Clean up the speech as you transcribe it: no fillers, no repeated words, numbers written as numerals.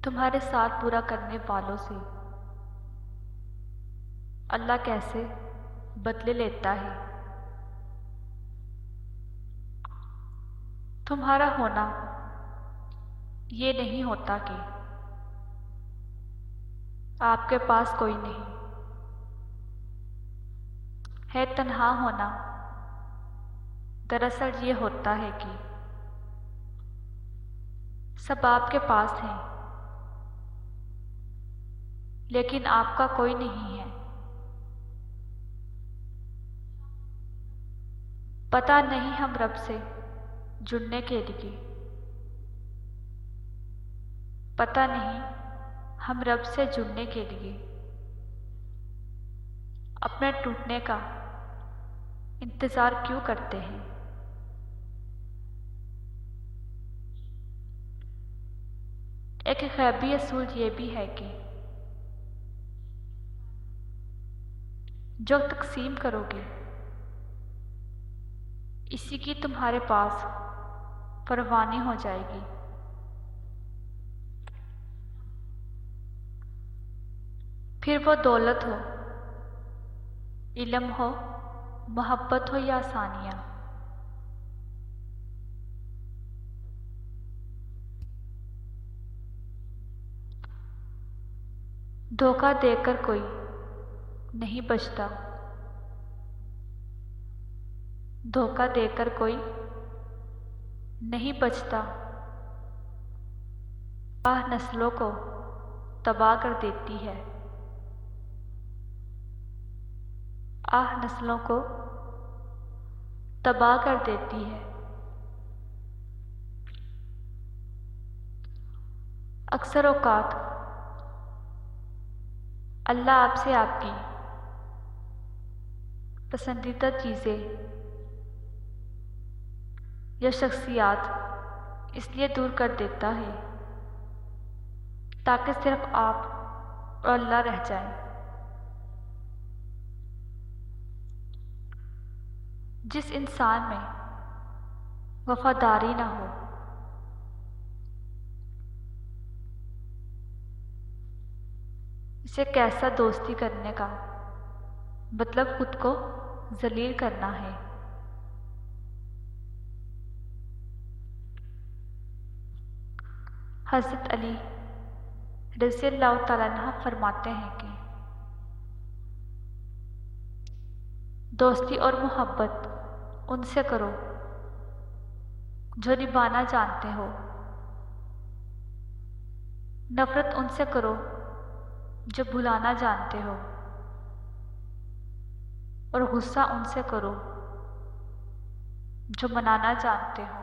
تمہارے ساتھ برا کرنے والوں سے اللہ کیسے بدلے لیتا ہے۔ تمہارا ہونا یہ نہیں ہوتا کہ آپ کے پاس کوئی نہیں ہے۔ تنہا ہونا دراصل یہ ہوتا ہے کہ سب آپ کے پاس ہیں لیکن آپ کا کوئی نہیں ہے۔ پتہ نہیں ہم رب سے جڑنے کے لیے پتہ نہیں ہم رب سے جڑنے کے لیے اپنے ٹوٹنے کا انتظار کیوں کرتے ہیں۔ ایک غیبی اصول یہ بھی ہے کہ جو تقسیم کرو گے اسی کی تمہارے پاس فراوانی ہو جائے گی۔ پھر وہ دولت ہو، علم ہو، محبت ہو یا آسانیاں۔ دھوکہ دے کر کوئی نہیں بچتا، دھوکہ دے کر کوئی نہیں بچتا۔ آہ نسلوں کو تباہ کر دیتی ہے، آہ نسلوں کو تباہ کر دیتی ہے۔ اکثر اوقات اللہ آپ سے آپ کی پسندیدہ چیزیں یا شخصیات اس لیے دور کر دیتا ہے تاکہ صرف آپ اور اللہ رہ جائیں۔ جس انسان میں وفاداری نہ ہو اسے کیسا دوستی کرنے کا مطلب خود کو ذلیل کرنا ہے۔ حضرت علی رضی اللہ تعالیٰ عنہ فرماتے ہیں کہ دوستی اور محبت ان سے کرو جو نبھانا جانتے ہو، نفرت ان سے کرو جو بھلانا جانتے ہو، اور غصہ ان سے کرو جو منانا جانتے ہو۔